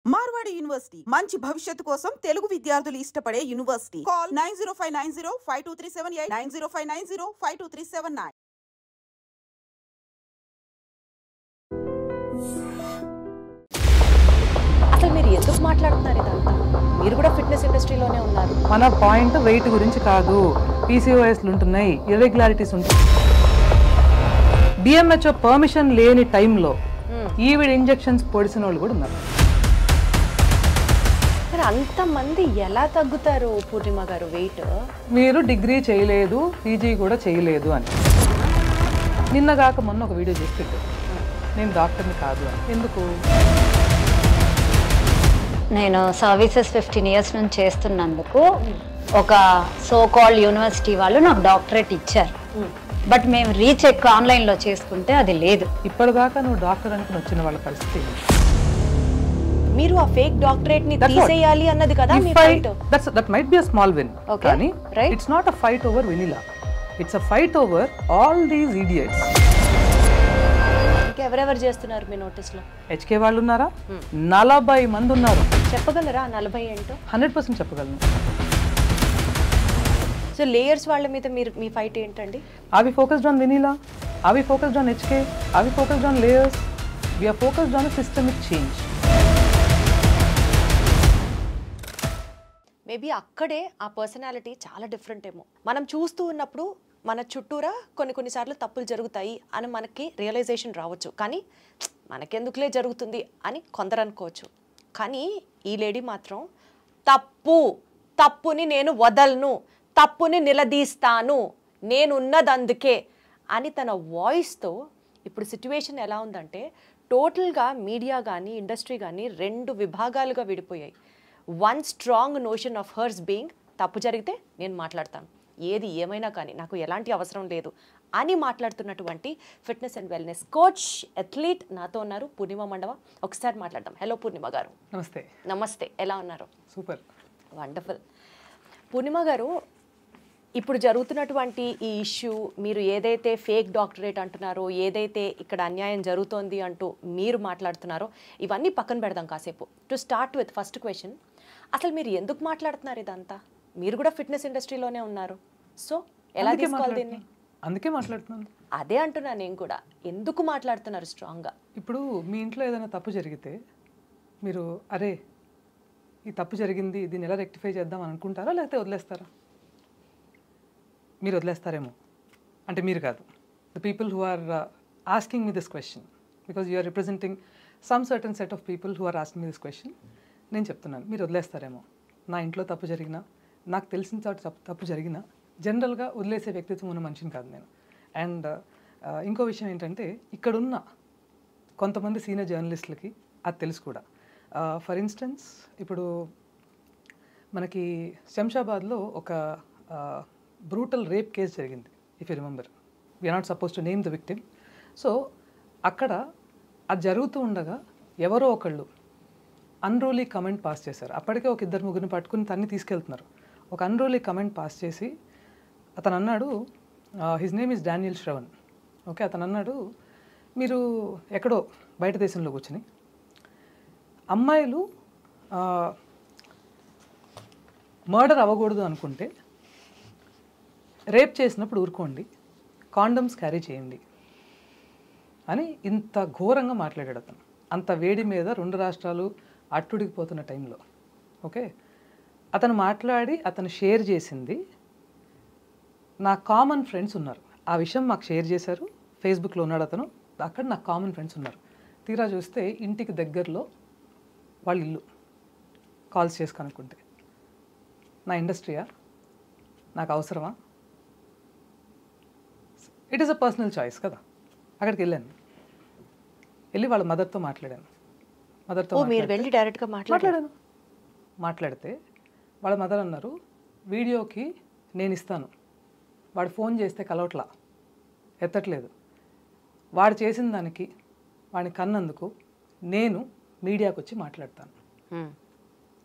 Marwadi university మంచి భవిష్యత్తు కోసం తెలుగు విద్యార్థులు ఇష్టపడే యూనివర్సిటీ. కాల్ 9059052378 9059052379. అసలు మీరు ఎందుకు మాట్లాడుతున్నారు ఇదంతా? మీరు కూడా ఫిట్నెస్ ఇండస్ట్రీలోనే ఉన్నారు. మన పాయింట్ వెయిట్ గురించి కాదు, పీసీఓఎస్లు ఉంటున్నాయి, ఇర్రెగ్యులారిటీస్ ఉంటాయి. డిఎంహెచ్ఓ పర్మిషన్ లేని టైంలో ఈవిడ్ ఇంజెక్షన్స్ పొడిసిన వాళ్ళు కూడా ఉన్నారు. అంతమంది ఎలా తగ్గుతారు పూర్ణిమ గారు వెయిట్? మీరు డిగ్రీ చేయలేదు, పీజీ కూడా చేయలేదు అని. నిన్నగాక మొన్న ఒక వీడియో చేసి పెట్టారు, నేను డాక్టర్ని కాదు అని. ఎందుకు? నేను సర్వీసెస్ 15 years నుంచి చేస్తున్నందుకు ఒక సో కాల్డ్ యూనివర్సిటీ వాళ్ళు నాకు డాక్టరేట్ ఇచ్చారు. బట్ మేము రీచెక్ ఆన్లైన్లో చేసుకుంటే అది లేదు. ఇప్పటిదాకా నువ్వు డాక్టర్ అనుకుని వచ్చిన వాళ్ళ పరిస్థితి. మీరు ఆ ఫేక్ డాక్టరేట్ ని తీసేయాలి అన్నది కదా మీ fight. That might be a small win. కానీ it's not a fight over vanilla. It's a fight over all these idiots. ఎవరెవరు చేస్తున్నారు మీ నోటీస్ లో? హెచ్కే వాళ్ళు ఉన్నారా? 40 మంది ఉన్నారు. చెప్పగలరా 40 ఏంటో? 100% చెప్పగలను. సో లేయర్స్ వాళ్ళ మీద మీరు మీ ఫైట్ ఏంటండి? Are we focused on vanilla? Are we focused on HK? Are we focused on layers? We are focused on a systemic change. Maybe అక్కడే ఆ పర్సనాలిటీ చాలా డిఫరెంట్ ఏమో. మనం చూస్తూ ఉన్నప్పుడు మన చుట్టూరా కొన్నిసార్లు తప్పులు జరుగుతాయి అని మనకి రియలైజేషన్ రావచ్చు, కానీ మనకెందుకులే జరుగుతుంది అని కొందరు అనుకోవచ్చు. కానీ ఈ లేడీ మాత్రం తప్పుని నేను వదలను, తప్పుని నిలదీస్తాను, నేనున్నది అందుకే అని తన వాయిస్తో. ఇప్పుడు సిచ్యువేషన్ ఎలా ఉందంటే టోటల్గా మీడియా కానీ ఇండస్ట్రీ కానీ 2 విభాగాలుగా విడిపోయాయి. One strong notion of hers being, తప్పు జరిగితే నేను మాట్లాడతాను, ఏది ఏమైనా కానీ నాకు ఎలాంటి అవసరం లేదు అని మాట్లాడుతున్నటువంటి fitness and wellness coach, athlete నాతో ఉన్నారు, పూర్ణిమ మండవ. ఒకసారి మాట్లాడదాం. హలో పూర్ణిమ గారు. నమస్తే. నమస్తే, ఎలా ఉన్నారు? Super, wonderful. పూర్ణిమ గారు, ఇప్పుడు జరుగుతున్నటువంటి ఈ ఇష్యూ, మీరు ఏదైతే ఫేక్ డాక్టరేట్ అంటున్నారో, ఏదైతే ఇక్కడ అన్యాయం జరుగుతోంది అంటూ మీరు మాట్లాడుతున్నారో, ఇవన్నీ పక్కన పెడదాం కాసేపు. To start with first question, అసలు మీరు ఎందుకు మాట్లాడుతున్నారు ఇదంతా? మీరు కూడా ఫిట్నెస్ ఇండస్ట్రీలోనే ఉన్నారు, సో ఎలా తీసుకోవాలి దీన్ని? అందుకే మాట్లాడుతున్నాను. అదే అంటున్నా నేను కూడా, ఎందుకు మాట్లాడుతున్నారు స్ట్రాంగ్గా? ఇప్పుడు మీ ఇంట్లో ఏదైనా తప్పు జరిగితే మీరు అరే ఈ తప్పు జరిగింది, దీన్ని ఎలా రెక్టిఫై చేద్దాం అనుకుంటారా, లేకపోతే వదిలేస్తారా? మీరు వదిలేస్తారేమో. అంటే మీరు కాదు, the people who are asking me this question, because you are representing some certain set of people who are asking me this question. నేను చెప్తున్నాను, మీరు వదిలేస్తారేమో. నా ఇంట్లో తప్పు జరిగినా, నాకు తెలిసిన చోట తప్పు జరిగినా జనరల్గా వదిలేసే వ్యక్తిత్వం ఉన్న మనిషిని కాదు నేను. అండ్ ఇంకో విషయం ఏంటంటే, ఇక్కడున్న కొంతమంది సీనియర్ జర్నలిస్టులకి అది తెలుసు కూడా. ఫర్ ఇన్స్టెన్స్, ఇప్పుడు మనకి శంషాబాద్లో ఒక బ్రూటల్ రేప్ కేసు జరిగింది, if you remember. We're not supposed to name the victim. So అక్కడ అది జరుగుతూ ఉండగా ఎవరో ఒకళ్ళు అన్రూలీ కమెంట్ పాస్ చేశారు. అప్పటికే ఒక 2-3 పట్టుకుని తన్ని తీసుకెళ్తున్నారు. ఒక అన్రూలీ కమెంట్ పాస్ చేసి అతను అన్నాడు, his name is Daniel Shravan. Okay, అతను అన్నాడు, మీరు ఎక్కడో బయట దేశంలో కూర్చుని అమ్మాయిలు మర్డర్ అవ్వకూడదు అనుకుంటే రేప్ చేసినప్పుడు ఊరుకోండి, కాండమ్స్ క్యారీ చేయండి అని ఇంత ఘోరంగా మాట్లాడాడు అతను. అంత వేడి మీద 2 రాష్ట్రాలు అట్టుడికిపోతున్న టైంలో. ఓకే, అతను మాట్లాడి అతను షేర్ చేసింది నా కామన్ ఫ్రెండ్స్ ఉన్నారు, ఆ విషయం మాకు షేర్ చేశారు. ఫేస్బుక్లో ఉన్నాడు అతను, అక్కడ నాకు కామన్ ఫ్రెండ్స్ ఉన్నారు. తీరా చూస్తే ఇంటికి దగ్గరలో వాళ్ళ ఇల్లు. కాల్స్ చేసి కనుక్కుంటే నా ఇండస్ట్రీయా, నాకు అవసరమా? It is a personal choice కదా. అక్కడికి వెళ్ళాను, వెళ్ళి వాళ్ళ మదర్తో మాట్లాడాను. మదర్తో డైరెక్ట్గా మాట్లాడితే వాళ్ళ మదర్ అన్నారు, వీడియోకి నేను ఇస్తాను, వాడు ఫోన్ చేస్తే కలవట్లా, ఎత్తట్లేదు, వాడు చేసిన దానికి వాడిని కన్నందుకు నేను మీడియాకి వచ్చి మాట్లాడతాను.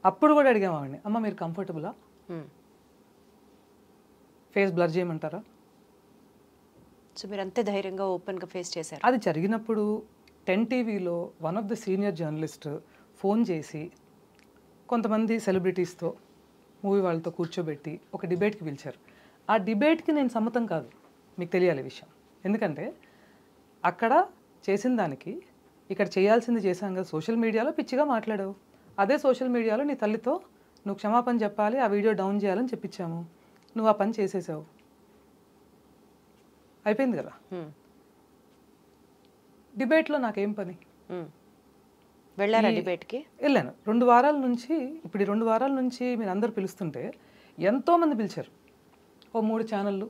అప్పుడు కూడా అడిగాము వాడిని, అమ్మ మీరు కంఫర్టబులా, ఫేస్ బ్లర్ చేయమంటారా? సో మీరు అంతే ధైర్యంగా ఓపెన్గా ఫేస్ చేశారు. అది జరిగినప్పుడు 10 టీవీలో one of the senior journalist phone చేసి కొంతమంది సెలబ్రిటీస్తో మూవీ వాళ్ళతో కూర్చోబెట్టి ఒక డిబేట్కి పిలిచారు. ఆ డిబేట్కి నేను సమ్మతం కాదు, మీకు తెలియాలి విషయం. ఎందుకంటే అక్కడ చేసిన దానికి ఇక్కడ చేయాల్సింది చేశాం కదా. సోషల్ మీడియాలో పిచ్చిగా మాట్లాడావు, అదే సోషల్ మీడియాలో నీ తల్లితో నువ్వు క్షమాపణ చెప్పాలి, ఆ వీడియో డౌన్ చేయాలని చెప్పించాము, నువ్వు ఆ పని చేసేసావు, అయిపోయింది కదా. డిబేట్లో నాకేం పని? వెళ్ళారా డిబేట్కి? వెళ్ళాను. 2 వారాల నుంచి, ఇప్పుడు ఈ 2 వారాల నుంచి మీరు అందరు పిలుస్తుంటే ఎంతోమంది పిలిచారు. ఓ 3 ఛానళ్ళు,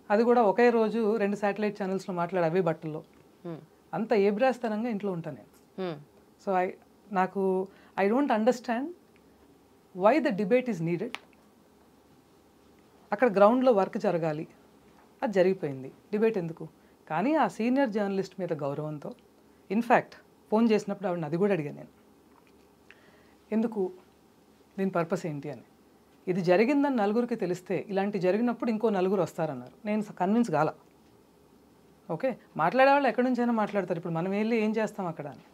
అది కూడా ఒకే రోజు 2 శాటిలైట్ ఛానల్స్లో మాట్లాడే అవే బట్టల్లో, అంత ఏబ్రాస్తనంగా ఇంట్లో ఉంటాను నేను. So I don't understand why the debate is needed. అక్కడ గ్రౌండ్లో వర్క్ జరగాలి, అది జరిగిపోయింది, డిబేట్ ఎందుకు? కానీ ఆ సీనియర్ జర్నలిస్ట్ మీద గౌరవంతో, ఇన్ఫ్యాక్ట్ ఫోన్ చేసినప్పుడు ఆవిడని అది కూడా అడిగాను నేను, ఎందుకు, దీని పర్పస్ ఏంటి అని. ఇది జరిగిందని నలుగురికి తెలిస్తే ఇలాంటి జరిగినప్పుడు ఇంకో 4 వస్తారన్నారు. నేను కన్విన్స్ కాల. ఓకే, మాట్లాడేవాళ్ళు ఎక్కడి నుంచైనా మాట్లాడతారు, ఇప్పుడు మనం వెళ్ళి ఏం చేస్తాం అక్కడ అని.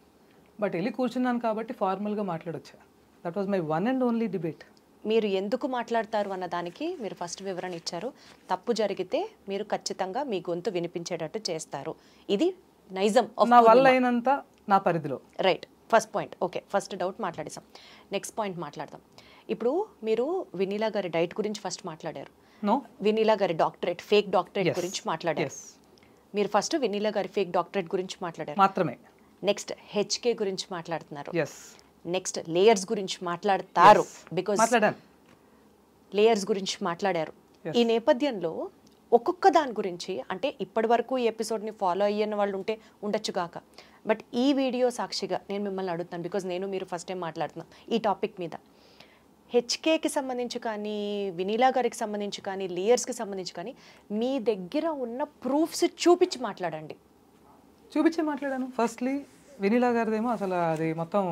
బట్ వెళ్ళి కూర్చున్నాను కాబట్టి ఫార్మల్గా మాట్లాడొచ్చా. That was my one and only debate. మీరు ఎందుకు మాట్లాడతారు అన్న దానికి మీరు ఫస్ట్ వివరణ ఇచ్చారు. తప్పు జరిగితే మీరు ఖచ్చితంగా మీ గొంతు వినిపించేటట్టు చేస్తారు, ఇది నైజం నా వల్ల అయినంత నా పరిధిలో. Right, first point. Okay, first doubt మాట్లాడేసాం. నెక్స్ట్ పాయింట్ మాట్లాడదాం. ఇప్పుడు మీరు వినీలా గారి డైట్ గురించి ఫస్ట్ మాట్లాడారు. నో, వినీలా గారి డాక్టరేట్, ఫేక్ డాక్టరేట్ గురించి మాట్లాడారు. మీరు ఫస్ట్ వినీలా గారి ఫేక్ డాక్టరేట్ గురించి మాట్లాడారు మాత్రమే. నెక్స్ట్ హెచ్కే గురించి మాట్లాడుతున్నారు. ఎస్. నెక్స్ట్ లేయర్స్ గురించి మాట్లాడతారు, బికాజ్ లేయర్స్ గురించి మాట్లాడారు. ఈ నేపథ్యంలో ఒక్కొక్క దాని గురించి, అంటే ఇప్పటి వరకు ఈ ఎపిసోడ్ని ఫాలో అయ్యని వాళ్ళు ఉంటే ఉండొచ్చు కాక, బట్ ఈ వీడియో సాక్షిగా నేను మిమ్మల్ని అడుగుతాను, బికాజ్ మీరు ఫస్ట్ టైం మాట్లాడుతున్నాం ఈ టాపిక్ మీద. హెచ్కేకి సంబంధించి కానీ, వినీలా గారికి సంబంధించి కానీ, లేయర్స్కి సంబంధించి కానీ మీ దగ్గర ఉన్న ప్రూఫ్స్ చూపించి మాట్లాడండి. చూపించే మాట్లాడాను. ఫస్ట్లీ వినీలా గారిదేమో అసలు అది మొత్తం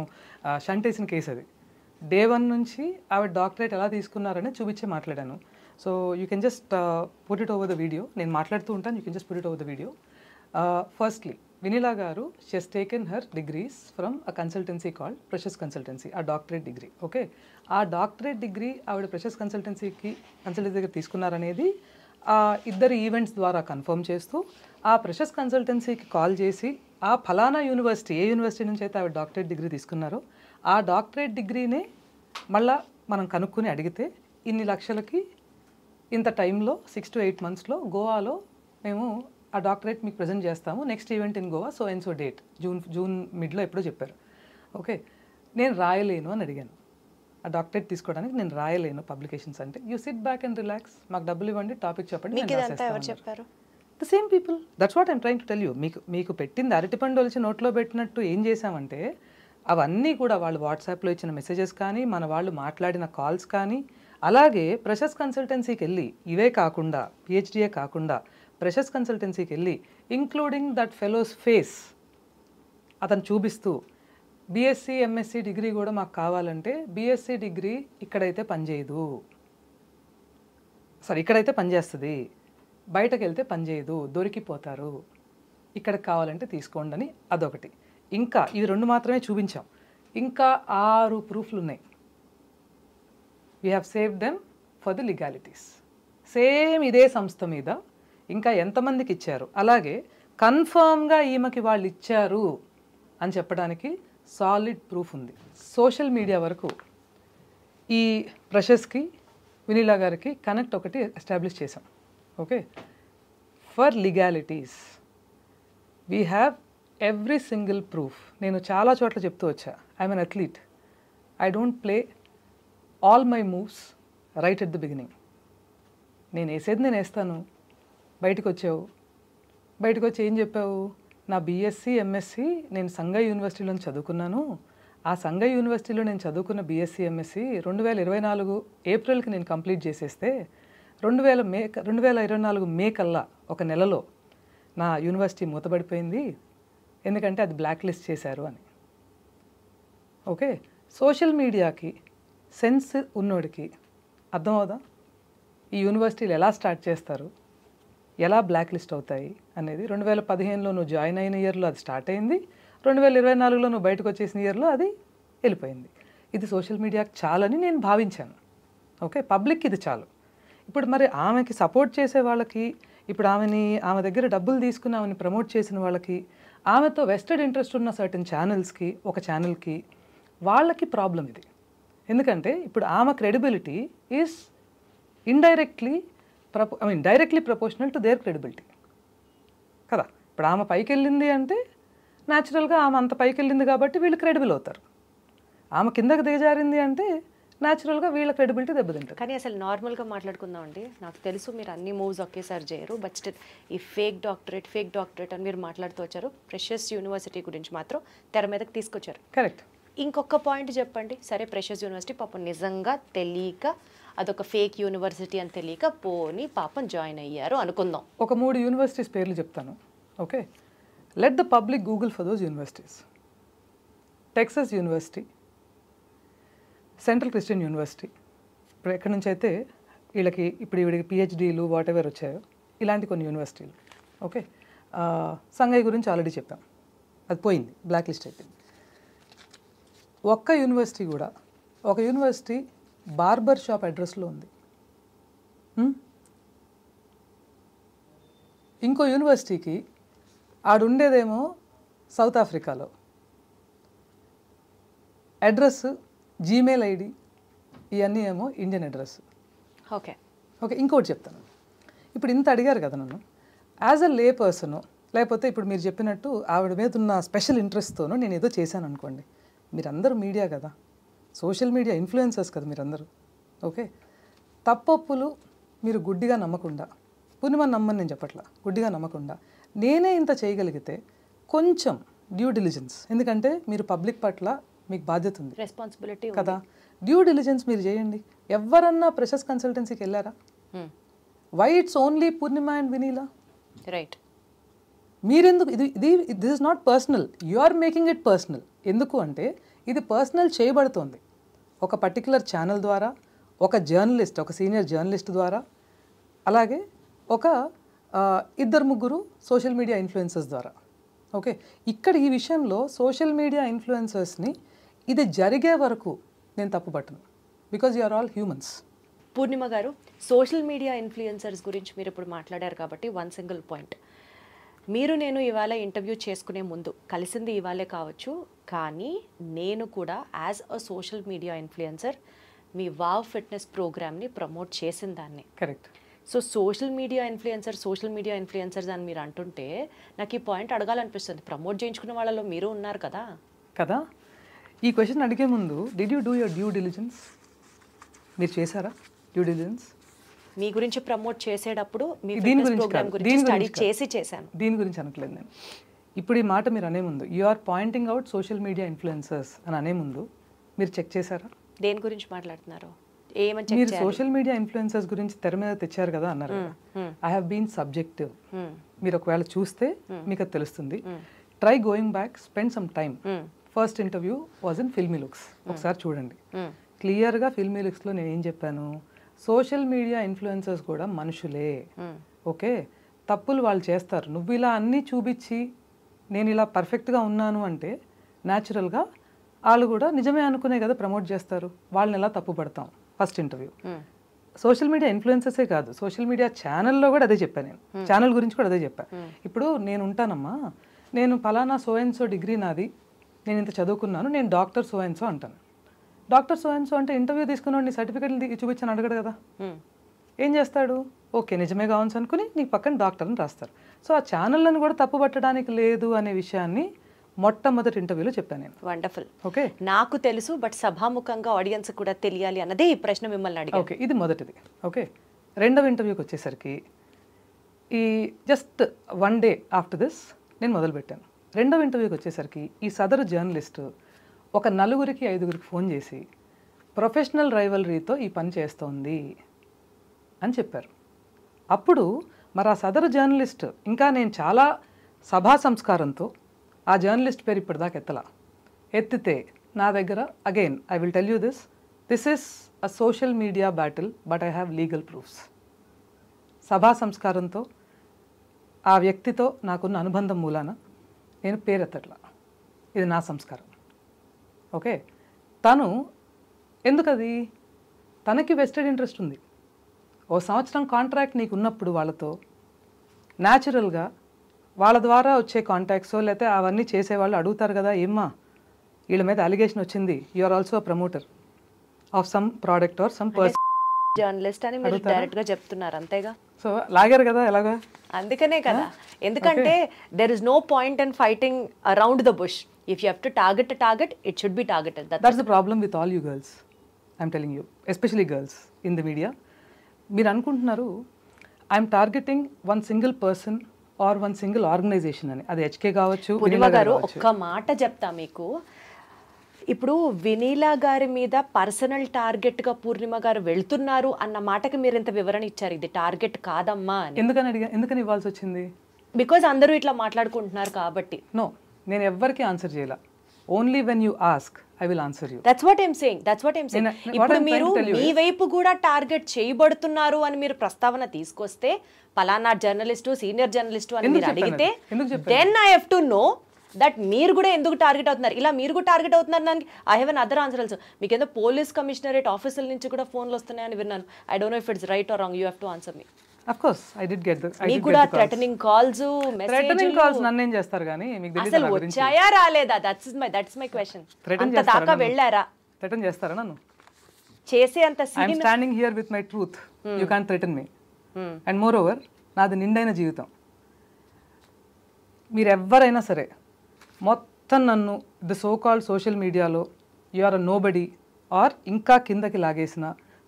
షంట్ వేసిన కేసు. అది డే 1 నుంచి ఆవిడ డాక్టరేట్ ఎలా తీసుకున్నారని చూపించే మాట్లాడాను. So you can just put it over the video. నేను మాట్లాడుతూ ఉంటాను, you can just put it over the video. Firstly Vineela garu, she has taken her degrees from a consultancy called precious consultancy, ఆ డాక్టరేట్ డిగ్రీ. ఓకే, ఆ doctorate degree ఆవిడ precious consultancy దగ్గర తీసుకున్నారనేది ఇద్దరు events ద్వారా కన్ఫర్మ్ చేస్తూ, ఆ ప్రెషస్ కన్సల్టెన్సీకి కాల్ చేసి, ఆ ఫలానా యూనివర్సిటీ, ఏ యూనివర్సిటీ నుంచి అయితే ఆవిడ డాక్టరేట్ డిగ్రీ తీసుకున్నారో ఆ డాక్టరేట్ డిగ్రీనే మళ్ళీ మనం కనుక్కొని అడిగితే, ఇన్ని లక్షలకి ఇంత టైంలో 6 to 8 monthsలో గోవాలో మేము ఆ డాక్టరేట్ మీకు ప్రజెంట్ చేస్తాము, next event in Goa, so date, June మిడ్లో ఎప్పుడో చెప్పారు. ఓకే, నేను రాయలేను అని అడిగాను. ఆ డాక్టరేట్ తీసుకోవడానికి నేను రాయలేను పబ్లికేషన్స్ అంటే. You SIT back and relax, మాకు డబ్బులు ఇవ్వండి, టాపిక్ చెప్పండి. The same people, that's what I'm trying to tell you. మీకు పెట్టింది అరటిపండు వచ్చి నోట్లో పెట్టినట్టు ఏం చేశామంటే, అవన్నీ కూడా వాళ్ళు వాట్సాప్లో ఇచ్చిన మెసేజెస్ కానీ, మన వాళ్ళు మాట్లాడిన కాల్స్ కానీ, అలాగే ప్రెషస్ కన్సల్టెన్సీకి వెళ్ళి, ఇవే కాకుండా పిహెచ్డియే కాకుండా ప్రెషస్ కన్సల్టెన్సీకి వెళ్ళి, ఇంక్లూడింగ్ దట్ ఫెలోస్ ఫేస్ అతను చూపిస్తూ, బీఎస్సీ ఎంఎస్సీ డిగ్రీ కూడా మాకు కావాలంటే, బీఎస్సీ డిగ్రీ ఇక్కడైతే పనిచేయదు, ఇక్కడైతే పనిచేస్తుంది, బయటకు వెళ్తే పనిచేయదు, దొరికిపోతారు, ఇక్కడికి కావాలంటే తీసుకోండి అని అదొకటి. ఇంకా ఇవి 2 మాత్రమే చూపించాం, ఇంకా 6 ప్రూఫ్లు ఉన్నాయి. We have saved them for the legalities. Same ఇదే సంస్థ మీద ఇంకా ఎంతమందికి ఇచ్చారు, అలాగే కన్ఫర్మ్గా ఈమెకి వాళ్ళు ఇచ్చారు అని చెప్పడానికి సాలిడ్ ప్రూఫ్ ఉంది. సోషల్ మీడియా వరకు ఈ ప్రెషస్కి, వినీలా గారికి కనెక్ట్ ఒకటి ఎస్టాబ్లిష్ చేసాం. Okay, for legalities we have every single proof. నేను చాలా చోట్ల చెప్తూ వచ్చా, I'm an athlete, I don't play all my moves right at the beginning. నేను వేసేది నేను వేస్తాను. బయటకు వచ్చి ఏం చెప్పావు, నా బీఎస్సీ ఎంఎస్సీ నేను సంఘ యూనివర్సిటీలో చదువుకున్నాను, ఆ సంఘ యూనివర్సిటీలో నేను చదువుకున్న బీఎస్సీ ఎంఎస్సీ 2024 ఏప్రిల్కి నేను కంప్లీట్ చేసేస్తే 2024 మే కల్లా, ఒక నెలలో నా యూనివర్సిటీ మూతబడిపోయింది, ఎందుకంటే అది బ్లాక్ లిస్ట్ చేశారు అని. ఓకే, సోషల్ మీడియాకి సెన్స్ ఉన్నోడికి అర్థమవుదా ఈ యూనివర్సిటీలు ఎలా స్టార్ట్ చేస్తారు, ఎలా బ్లాక్ లిస్ట్ అవుతాయి అనేది. 2015లో నువ్వు జాయిన్ అయిన ఇయర్లో అది స్టార్ట్ అయింది, 2024లో నువ్వు బయటకు వచ్చేసిన ఇయర్లో అది వెళ్ళిపోయింది. ఇది సోషల్ మీడియాకి చాలని నేను భావించాను. ఓకే, పబ్లిక్ ఇది చాలు. ఇప్పుడు మరి ఆమెకి సపోర్ట్ చేసే వాళ్ళకి, ఇప్పుడు ఆమె దగ్గర డబ్బులు తీసుకుని ఆమెని ప్రమోట్ చేసిన వాళ్ళకి, ఆమెతో వెస్టెడ్ ఇంట్రెస్ట్ ఉన్న సర్టన్ ఛానల్స్కి, ఒక ఛానల్కి, వాళ్ళకి ప్రాబ్లం ఇది. ఎందుకంటే ఇప్పుడు ఆమె credibility is directly proportional to their credibility కదా. ఇప్పుడు ఆమె పైకి వెళ్ళింది అంటే న్యాచురల్గా ఆమె అంత పైకి వెళ్ళింది కాబట్టి వీళ్ళు క్రెడిబుల్ అవుతారు. ఆమె కిందకి దిగజారింది అంటే న్యాచురల్గా వీళ్ళ క్రెడిబిలిటీ దెబ్బతింటారు. కానీ అసలు నార్మల్గా మాట్లాడుకుందాం అండి. నాకు తెలుసు మీరు అన్ని మూవ్స్ ఒకేసారి చేయరు, బట్ స్టిల్ ఈ ఫేక్ డాక్టరేట్ అని మీరు మాట్లాడుతూ వచ్చారు. ప్రెషియస్ యూనివర్సిటీ గురించి మాత్రం తెర మీదకి తీసుకొచ్చారు. కరెక్ట్. ఇంకొక పాయింట్ చెప్పండి. సరే, ప్రెషియస్ యూనివర్సిటీ పాపం నిజంగా తెలియక అదొక ఫేక్ యూనివర్సిటీ అని తెలియక పోని పాపం జాయిన్ అయ్యారు అనుకుందాం. ఒక 3 యూనివర్సిటీస్ పేర్లు చెప్తాను. Okay, let the public Google for those universities. Texas university, central Christian university, ఇప్పుడు ఎక్కడి నుంచి అయితే వీడికి పిహెచ్డీలు వాట్ ఎవర్ వచ్చాయో ఇలాంటి కొన్ని యూనివర్సిటీలు. ఓకే, సంఘయ్య గురించి ఆల్రెడీ చెప్పాం, అది పోయింది, బ్లాక్ లిస్ట్ అయిపోయింది. ఒక యూనివర్సిటీ బార్బర్ షాప్ అడ్రస్లో ఉంది. ఇంకో యూనివర్సిటీకి ఆడుండేదేమో సౌత్ ఆఫ్రికాలో, అడ్రస్ జీమెయిల్ ఐడి ఇవన్నీ ఏమో ఇండియన్ అడ్రస్. ఓకే, ఇంకోటి చెప్తాను. ఇప్పుడు ఇంత అడిగారు కదా నన్ను, యాజ్ అ లే పర్సన్, లేకపోతే ఇప్పుడు మీరు చెప్పినట్టు ఆవిడ మీద ఉన్న స్పెషల్ ఇంట్రెస్ట్తోనూ నేను ఏదో చేశాను అనుకోండి. మీరందరూ మీడియా కదా, సోషల్ మీడియా ఇన్ఫ్లుయెన్సర్స్ కదా మీరందరూ. ఓకే, తప్పొప్పులు మీరు గుడ్డిగా నమ్మకుండా, పునిమని నమ్మని నేను చెప్పట్లా, గుడ్డిగా నమ్మకుండా నేనే ఇంత చేయగలిగితే కొంచెం డ్యూ డిలిజెన్స్, ఎందుకంటే మీరు పబ్లిక్ పట్ల మీకు బాధ్యత ఉంది, రెస్పాన్సిబిలిటీ కదా. డ్యూ డిలిజెన్స్ మీరు చేయండి. ఎవరన్నా ప్రెషర్స్ కన్సల్టెన్సీకి వెళ్ళారా? Why it's only Purnima and Vineela? Right. మీరెందుకు this is not personal, you are making it personal. ఎందుకు అంటే ఇది పర్సనల్ చేయబడుతోంది ఒక పర్టికులర్ ఛానల్ ద్వారా, ఒక జర్నలిస్ట్, ఒక సీనియర్ జర్నలిస్ట్ ద్వారా, అలాగే ఒక 2-3 సోషల్ మీడియా ఇన్ఫ్లుయెన్సర్స్ ద్వారా. ఓకే, ఇక్కడ ఈ విషయంలో సోషల్ మీడియా ఇన్ఫ్లుయెన్సర్స్ని ఇది జరిగే వరకు నేను తప్పుపట్టను, because you are all humans. Purnima garu, social media influencers గురించి మీరు ఇప్పుడు మాట్లాడారు కాబట్టి వన్ సింగిల్ పాయింట్. మీరు నేను ఇవాళ ఇంటర్వ్యూ చేసుకునే ముందు కలిసింది ఇవాళే కావచ్చు, కానీ నేను కూడా as a social media influencer me wow fitness ప్రోగ్రామ్ని ప్రమోట్ చేసిన దాన్ని. Correct. So social media influencers అని మీరు అంటుంటే నాకు ఈ పాయింట్ అడగాలనిపిస్తుంది. ప్రమోట్ చేయించుకున్న వాళ్ళలో మీరు ఉన్నారు కదా. ఈ క్వశ్చన్ అడిగే ముందు did you do your due diligence? మీరు చేశారా డ్యూ డిలిజెన్స్? మీ గురించి ప్రమోట్ చేసేటప్పుడు మీ ఫిట్నెస్ ప్రోగ్రామ్ గురించి స్టడీ చేశాను. దీని గురించి అనట్లేదు నేను. ఇప్పుడు ఈ మాట మీరు అనే ముందు, you are pointing out social media influencers అని అనే ముందు మీరు చెక్ చేశారా? దేని గురించి మాట్లాడుతున్నారు? మీరు సోషల్ మీడియా ఇన్ఫ్లుయెన్సర్స్ గురించి తెర మీద తెచ్చారు కదా అన్నారు. I have been subjective. మీరు ఒకవేళ చూస్తే మీకు అది తెలుస్తుంది. Try going back, spend some time. First interview was in Filmy Looks, ఒకసారి చూడండి. క్లియర్గా ఫిల్మీ లుక్స్లో నేను ఏం చెప్పాను, సోషల్ మీడియా ఇన్ఫ్లుయెన్సర్స్ కూడా మనుషులే. ఓకే, తప్పులు వాళ్ళు చేస్తారు. నువ్వు ఇలా అన్నీ చూపించి నేను ఇలా పర్ఫెక్ట్గా ఉన్నాను అంటే న్యాచురల్గా వాళ్ళు కూడా నిజమే అనుకునే కదా ప్రమోట్ చేస్తారు. వాళ్ళని ఎలా తప్పు పడతాం? First interview. సోషల్ మీడియా ఇన్ఫ్లుయెన్సర్సే కాదు, సోషల్ మీడియా ఛానల్లో కూడా అదే చెప్పాను నేను. ఛానల్ గురించి కూడా అదే చెప్పాను. ఇప్పుడు నేను ఉంటానమ్మా, నేను ఫలానా సో అండ్ సో డిగ్రీ నాది, నేను ఇంత చదువుకున్నాను, నేను డాక్టర్ సో అండ్ సో అంటాను. డాక్టర్ సో అండ్ సో అంటే ఇంటర్వ్యూ తీసుకున్నాడు నీ సర్టిఫికేట్లు చూపించాను అడగడు కదా. ఏం చేస్తాడు? ఓకే నిజమే కావచ్చు అనుకుని నీకు పక్కన డాక్టర్ అని రాస్తారు. సో ఆ ఛానళ్ళను కూడా తప్పు పట్టడానికి లేదు అనే విషయాన్ని మొట్టమొదటి ఇంటర్వ్యూలో చెప్పాను నేను. వండర్ఫుల్. ఓకే, నాకు తెలుసు, బట్ సభాముఖంగా ఆడియన్స్ కూడా తెలియాలి అన్నదే ఈ ప్రశ్న మిమ్మల్ని అడిగాను. ఓకే, ఇది మొదటిది. ఓకే, రెండవ ఇంటర్వ్యూకి వచ్చేసరికి ఈ జస్ట్ 1 day ఆఫ్టర్ దిస్ నేను మొదలుపెట్టాను. రెండవ ఇంటర్వ్యూకి వచ్చేసరికి ఈ సదరు జర్నలిస్టు ఒక 4-5 ఫోన్ చేసి ప్రొఫెషనల్ రైవలరీతో ఈ పని చేస్తోంది అని చెప్పారు. అప్పుడు మరి ఆ సదరు జర్నలిస్ట్, ఇంకా నేను చాలా సభా సంస్కారంతో ఆ జర్నలిస్ట్ పేరు ఇప్పటిదాకా ఎత్తితే నా దగ్గర again I will tell you this is a social media battle but I have legal proofs. సభా సంస్కారంతో ఆ వ్యక్తితో నాకున్న అనుబంధం మూలాన నేను పేరెత్తట్లా, ఇది నా సంస్కారం. ఓకే, తను ఎందుకది తనకి వెస్టెడ్ ఇంట్రెస్ట్ ఉంది. ఓ సంవత్సరం కాంట్రాక్ట్ నీకు ఉన్నప్పుడు వాళ్ళతో న్యాచురల్గా వాళ్ళ ద్వారా వచ్చే కాంటాక్ట్సో లేకపోతే అవన్నీ చేసేవాళ్ళు అడుగుతారు కదా, ఏమ్మా వీళ్ళ మీద అలిగేషన్ వచ్చింది, you are also promoter of some product or some person, journalist అని మీరు డైరెక్ట్ గా చెప్తున్నారు అంతేగా. సో లాగారు కదా ఎలాగా. అందుకనే కదా, ఎందుకంటే there is no point in fighting around the bush. If you have to target a target, it should be targeted. That's the problem with all you girls. I'm telling you, especially girls in the media. మీరు అనుకుంటున్నారు I'm targeting one single person or one single organisation అని. అది HK కావచ్చు. పూర్ణిమ గారు ఒక్క మాట చెప్తా మీకు. ఇప్పుడు వినీలా గారి మీద పర్సనల్ టార్గెట్గా పూర్ణిమ గారు వెళ్తున్నారు అన్న మాటకి మీరు ఇంత వివరణ ఇచ్చారు. ఇది టార్గెట్ కాదమ్మా అని. ఎందుకని ఇవ్వాల్సి వచ్చింది? బికాజ్ అందరూ ఇట్లా మాట్లాడుకుంటున్నారు కాబట్టి. నో, నేను ఎవ్వరికి ఆన్సర్ చేయాల. Only when you ask I will answer you. That's what I'm saying. ఇప్పుడు మీరు మీ వైపు కూడా టార్గెట్ చేయబడుతున్నారు అని మీరు ప్రస్తావన తీసుకొస్తే, పలానా జర్నలిస్టు, సీనియర్ జర్నలిస్టు అని మీరు అడిగితే, then I have to know that మీరు కూడా ఎందుకు టార్గెట్ అవుతున్నారు. ఇలా మీరు కూడా టార్గెట్ అవుతున్నారు దానికి I have an other answer also. మీకు ఏదో పోలీస్ కమిషనరేట్ ఆఫీసుల నుంచి కూడా ఫోన్లు వస్తున్నాయని విన్నాను. I don't know if it's right are wrong. You have to answer me. Of course, I did get the. మీకు కూడా థ్రెటనింగ్ కాల్స్, థ్రెటనింగ్ కాల్స్ నన్ను ఏం చేస్తారు కానీ మీకు తెలియదు అసలు వచ్చాయా రాలేదా? That's my question. అంత దాకా వెళ్ళారా? థ్రెటన్ చేస్తారా నన్ను? చేసే అంత I am standing here with my truth. You can't threaten me. And moreover, నాది నిండైన జీవితం. మీరు ఎవరైనా సరే మొత్తం నన్ను ద సో కాల్డ్ సోషల్ మీడియాలో you are a nobody or ఇంకా కిందకి లాగేసిన,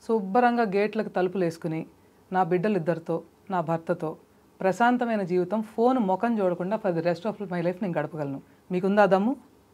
శుభ్రంగా గేట్లకు తలుపులు వేసుకుని నా బిడ్డలిద్దరితో, నా భర్తతో ప్రశాంతమైన జీవితం, ఫోన్ ముఖం చూడకుండా for the rest of my life నేను గడపగలను. మీకుందా దమ్ము?